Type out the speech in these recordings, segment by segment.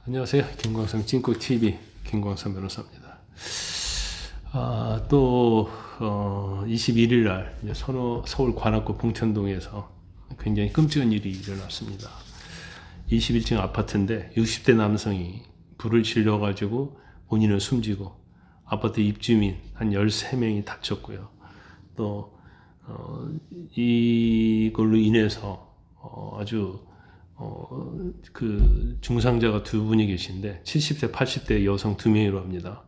안녕하세요. 김광삼 찐꼬TV 김광삼 변호사입니다. 21일 날 서울 관악구 봉천동에서 굉장히 끔찍한 일이 일어났습니다. 21층 아파트인데 60대 남성이 불을 질러가지고 본인은 숨지고 아파트 입주민 한 13명이 다쳤고요. 또 이걸로 인해서 그 중상자가 두 분이 계신데 70대, 80대 여성 두 명이라고 합니다.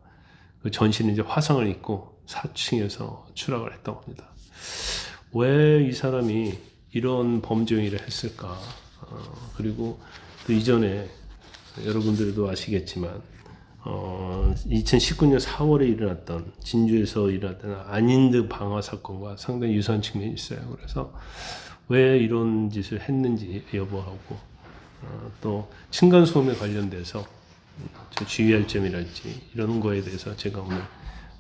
그 전신에 이제 화상을 입고 4층에서 추락을 했다고 합니다. 왜 이 사람이 이런 범죄 행위를 했을까? 그리고 또 이전에 여러분들도 아시겠지만 2019년 4월에 일어났던 진주에서 일어났던 안인드 방화 사건과 상당히 유사한 측면이 있어요. 그래서 왜 이런 짓을 했는지 여부하고 또 층간소음에 관련돼서 주의할 점이랄지 이런 거에 대해서 제가 오늘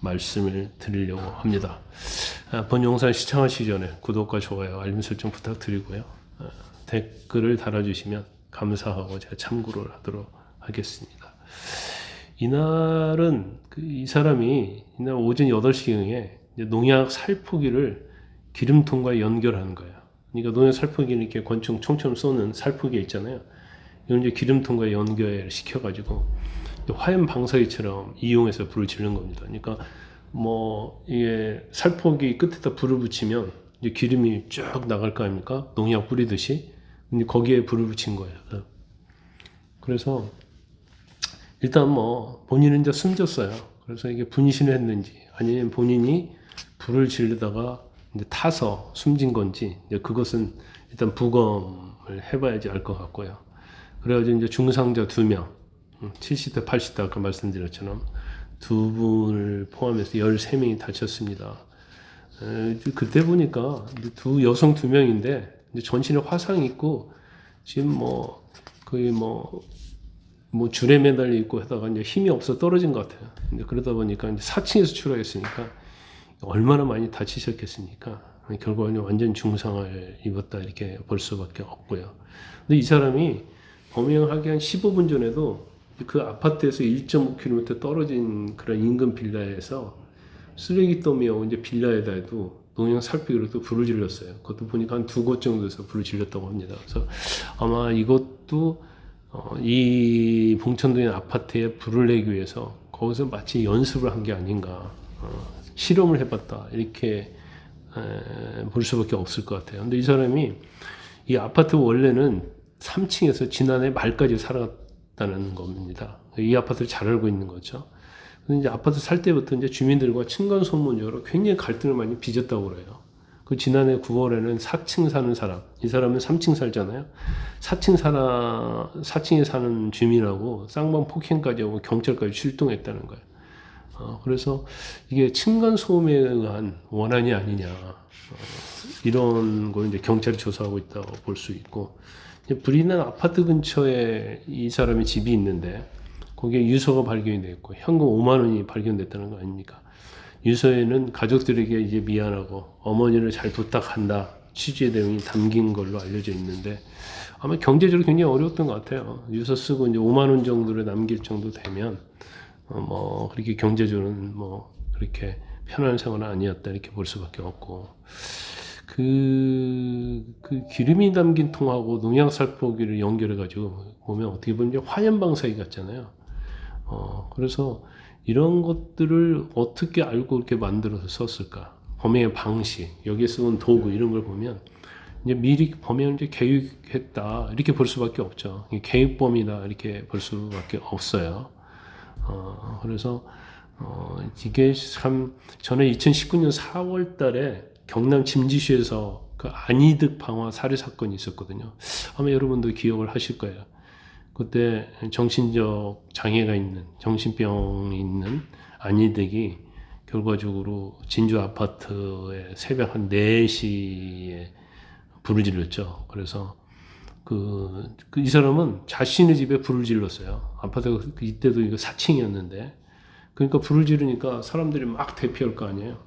말씀을 드리려고 합니다. 본 영상 시청하시기 전에 구독과 좋아요, 알림 설정 부탁드리고요. 댓글을 달아주시면 감사하고 제가 참고를 하도록 하겠습니다. 이날은 이 사람이 이날 오전 8시경에 농약 살포기를 기름통과 연결하는 거예요. 그러니까 농약 살포기는 이렇게 권총 총처럼 쏘는 살포기 있잖아요. 이걸 이제 기름통과 연결을 시켜가지고 화염 방사기처럼 이용해서 불을 지르는 겁니다. 그러니까 이게 살포기 끝에다 불을 붙이면 이제 기름이 쭉 나갈 거 아닙니까? 농약 뿌리듯이. 근데 거기에 불을 붙인 거예요. 그래서 일단 본인은 이제 숨졌어요. 그래서 이게 분신을 했는지 아니면 본인이 불을 지르다가 이제 타서 숨진 건지 이제 그것은 일단 부검을 해봐야지 알 것 같고요. 그래가지고 이제 중상자 2명, 70대, 80대 아까 말씀드렸처럼 두 분을 포함해서 13명이 다쳤습니다. 그때 보니까 두 여성 2명인데 이제 전신에 화상이 있고 지금 거의 줄에 매달려 있고 하다가 이제 힘이 없어 떨어진 것 같아요. 근데 그러다 보니까 이제 4층에서 추락했으니까 얼마나 많이 다치셨겠습니까? 결국은 완전 중상을 입었다 이렇게 볼 수밖에 없고요. 근데 이 사람이 범행하기 한 15분 전에도 그 아파트에서 1.5km 떨어진 그런 인근 빌라에서 쓰레기더미하고 이제 빌라에다도 농약 살피기로 또 불을 질렀어요. 그것도 보니까 한 2곳 정도에서 불을 질렀다고 합니다. 그래서 아마 이것도 이 봉천동의 아파트에 불을 내기 위해서 거기서 마치 연습을 한 게 아닌가, 실험을 해봤다 이렇게 볼 수밖에 없을 것 같아요. 근데 이 사람이 이 아파트 원래는 3층에서 지난해 말까지 살았다는 겁니다. 이 아파트를 잘 알고 있는 거죠. 근데 이제 아파트 살 때부터 이제 주민들과 층간소음문제로 굉장히 갈등을 많이 빚었다고 그래요. 그 지난해 9월에는 4층 사는 사람, 이 사람은 3층 살잖아요. 4층에 사는 주민하고 쌍방 폭행까지 하고 경찰까지 출동했다는 거예요. 그래서 이게 층간소음에 의한 원한이 아니냐, 이런 걸 이제 경찰이 조사하고 있다고 볼 수 있고, 불이 난 아파트 근처에 이 사람의 집이 있는데 거기에 유서가 발견이 됐고 현금 5만 원이 발견됐다는 거 아닙니까? 유서에는 가족들에게 이제 미안하고 어머니를 잘 부탁한다 취지의 내용이 담긴 걸로 알려져 있는데 아마 경제적으로 굉장히 어려웠던 것 같아요. 유서 쓰고 이제 5만 원 정도를 남길 정도 되면 그렇게 경제적으로는 그렇게 편안한 생활은 아니었다 이렇게 볼 수밖에 없고, 그 기름이 담긴 통하고 농약 살포기를 연결해 가지고 보면 어떻게 보면 이제 화염 방사기 같잖아요. 그래서 이런 것들을 어떻게 알고 이렇게 만들어서 썼을까? 범행의 방식, 여기에 쓰는 도구 이런 걸 보면 이제 미리 범행을 이제 계획했다 이렇게 볼 수밖에 없죠. 계획범이다 이렇게 볼 수밖에 없어요. 그래서 이게 참 전에 2019년 4월달에 경남 진주시에서 그 안이득 방화 살해 사건이 있었거든요. 아마 여러분도 기억을 하실 거예요. 그때 정신적 장애가 있는, 정신병이 있는 안이득이 결과적으로 진주 아파트에 새벽 한 4시에 불을 질렀죠. 그래서 이 사람은 자신의 집에 불을 질렀어요. 아파트가 이때도 이거 4층이었는데, 그러니까 불을 지르니까 사람들이 막 대피할 거 아니에요.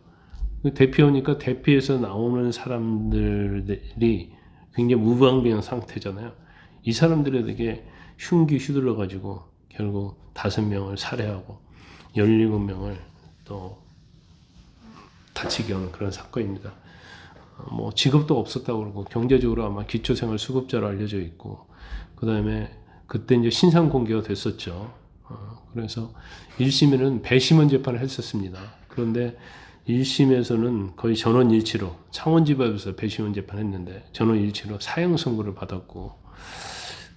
대피하니까 대피해서 나오는 사람들이 굉장히 무방비한 상태잖아요. 이 사람들에게 흉기 휘둘러 가지고 결국 5명을 살해하고 17명을 또 다치게 하는 그런 사건입니다. 뭐 직업도 없었다고 그러고 경제적으로 아마 기초생활수급자로 알려져 있고, 그 다음에 그때 이제 신상 공개가 됐었죠. 그래서 1심에는 배심원 재판을 했었습니다. 그런데 1심에서는 거의 전원일치로, 창원지법에서 배심원 재판했는데 전원일치로 사형 선고를 받았고,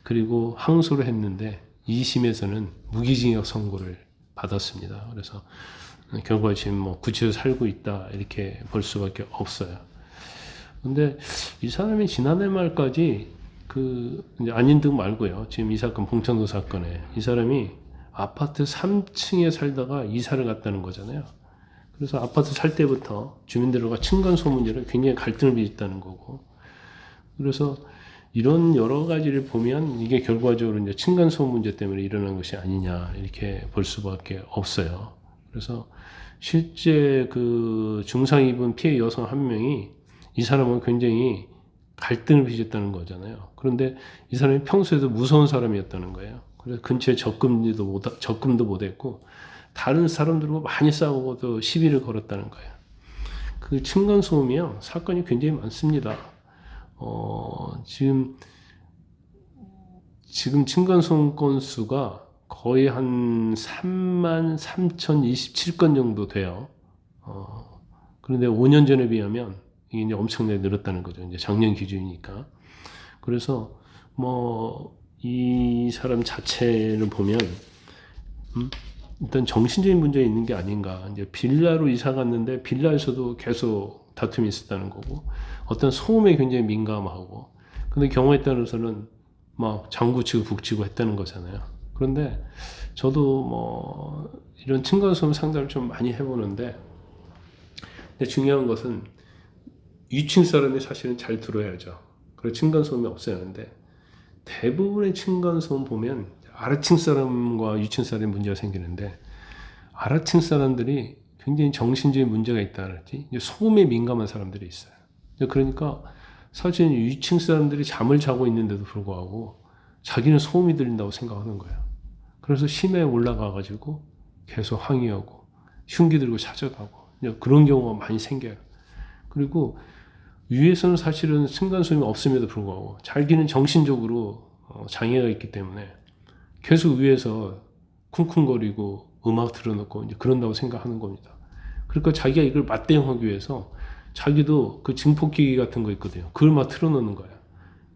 그리고 항소를 했는데 2심에서는 무기징역 선고를 받았습니다. 그래서 결과 지금 뭐 구치소 살고 있다 이렇게 볼 수밖에 없어요. 근데 이 사람이 지난해 말까지 그 이제 안인등 말고요. 지금 이 사건 봉천도 사건에 이 사람이 아파트 3층에 살다가 이사를 갔다는 거잖아요. 그래서 아파트 살 때부터 주민들과 층간소음 문제를 굉장히 갈등을 빚었다는 거고, 그래서 이런 여러 가지를 보면 이게 결과적으로 이제 층간소음 문제 때문에 일어난 것이 아니냐 이렇게 볼 수밖에 없어요. 그래서 실제 그 중상 입은 피해 여성 한 명이 이 사람은 굉장히 갈등을 빚었다는 거잖아요. 그런데 이 사람이 평소에도 무서운 사람이었다는 거예요. 그래서 근처에 접근도 못했고 다른 사람들과 많이 싸우고 또 시비를 걸었다는 거예요. 그 층간소음이요 사건이 굉장히 많습니다. 지금 층간소음 건수가 거의 한 33,027건 정도 돼요. 그런데 5년 전에 비하면 이게 이제 엄청나게 늘었다는 거죠. 이제 작년 기준이니까. 그래서 뭐 이 사람 자체를 보면 일단 정신적인 문제가 있는 게 아닌가. 이제 빌라로 이사 갔는데 빌라에서도 계속 다툼이 있었다는 거고, 어떤 소음에 굉장히 민감하고, 근데 경우에 따라서는 막 장구치고 북치고 했다는 거잖아요. 그런데 저도 뭐 이런 층간소음 상담을 좀 많이 해보는데, 근데 중요한 것은 위층 사람이 사실은 잘 들어야죠. 그리고 층간소음이 없어야 하는데, 대부분의 층간소음 보면 아래층 사람과 위층 사람이 문제가 생기는데, 아래층 사람들이 굉장히 정신적인 문제가 있다 그랬지, 소음에 민감한 사람들이 있어요. 그러니까 사실 위층 사람들이 잠을 자고 있는데도 불구하고 자기는 소음이 들린다고 생각하는 거예요. 그래서 심해에 올라가 가지고 계속 항의하고 흉기 들고 찾아가고 그런 경우가 많이 생겨요. 그리고 위에서는 사실은 층간소음이 없음에도 불구하고 자기는 정신적으로 장애가 있기 때문에 계속 위에서 쿵쿵거리고 음악 틀어놓고 이제 그런다고 생각하는 겁니다. 그러니까 자기가 이걸 맞대응하기 위해서 자기도 그 증폭기기 같은 거 있거든요. 그걸 막 틀어놓는 거야.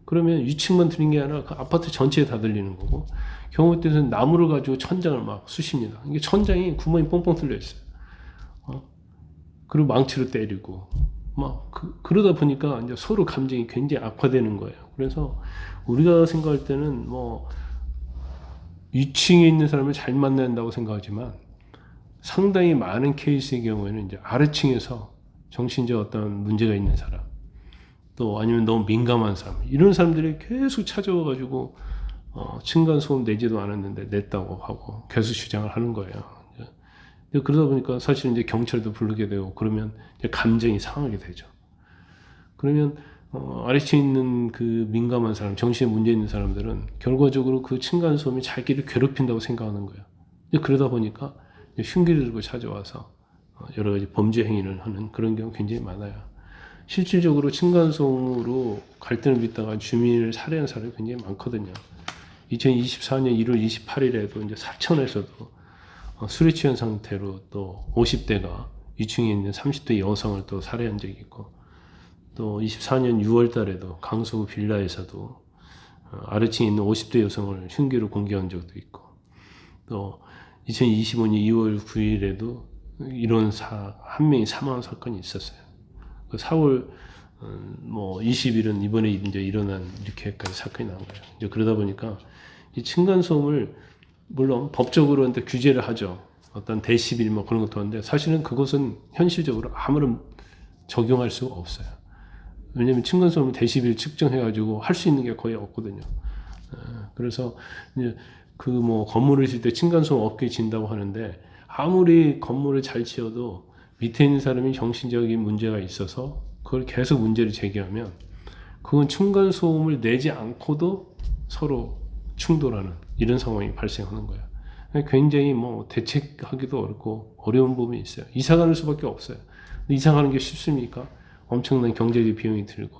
그러면 위층만 들린 게 아니라 그 아파트 전체에 다 들리는 거고, 경우 때는 나무를 가지고 천장을 막 쑤십니다. 이게 천장이 구멍이 뻥뻥 뚫려 있어요. 그리고 망치로 때리고 막 그러다 보니까 이제 서로 감정이 굉장히 악화되는 거예요. 그래서 우리가 생각할 때는 뭐 위층에 있는 사람을 잘 만나야 한다고 생각하지만, 상당히 많은 케이스의 경우에는 이제 아래층에서 정신적 어떤 문제가 있는 사람, 또 아니면 너무 민감한 사람, 이런 사람들이 계속 찾아와가지고 층간소음 내지도 않았는데 냈다고 하고 계속 주장을 하는 거예요. 그러다 보니까 사실 이제 경찰도 부르게 되고 그러면 이제 감정이 상하게 되죠. 그러면 아래층에 있는 그 민감한 사람, 정신에 문제 있는 사람들은 결과적으로 그 층간소음이 자기를 괴롭힌다고 생각하는 거예요. 그러다 보니까 흉기를 들고 찾아와서 여러 가지 범죄 행위를 하는 그런 경우 굉장히 많아요. 실질적으로 층간소음으로 갈등을 빚다가 주민을 살해한 사람이 굉장히 많거든요. 2024년 1월 28일에도 이제 사천에서도 술에 취한 상태로 또 50대가 위층에 있는 30대 여성을 또 살해한 적이 있고, 또 24년 6월 달에도 강서구 빌라에서도 아래층에 있는 50대 여성을 흉기로 공격한 적도 있고, 또 2025년 2월 9일에도 이런 한 명이 사망한 사건이 있었어요. 4월 20일은 이번에 이제 일어난 이렇게까지 사건이 나온 거예요. 이제 그러다 보니까 이 층간소음을 물론 법적으로 규제를 하죠. 어떤 데시벨 뭐 그런 것도 하는데, 사실은 그것은 현실적으로 아무런 적용할 수가 없어요. 왜냐하면 층간소음은 데시벨 측정해가지고 할 수 있는 게 거의 없거든요. 그래서 이제 그 뭐 건물을 질 때 층간소음 없게 진다고 하는데, 아무리 건물을 잘 지어도 밑에 있는 사람이 정신적인 문제가 있어서 그걸 계속 문제를 제기하면 그건 층간소음을 내지 않고도 서로 충돌하는 이런 상황이 발생하는 거예요. 굉장히 뭐 대책하기도 어렵고 어려운 부분이 있어요. 이사 가는 수밖에 없어요. 이사 가는 게 쉽습니까? 엄청난 경제적 비용이 들고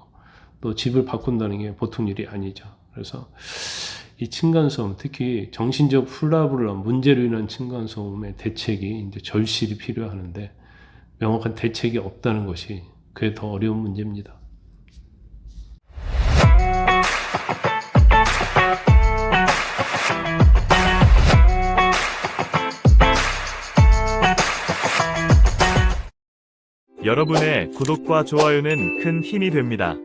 또 집을 바꾼다는 게 보통 일이 아니죠. 그래서 이 층간소음, 특히 정신적 훌라블럼, 문제로 인한 층간소음의 대책이 이제 절실히 필요하는데 명확한 대책이 없다는 것이 그게 더 어려운 문제입니다. 여러분의 구독과 좋아요는 큰 힘이 됩니다.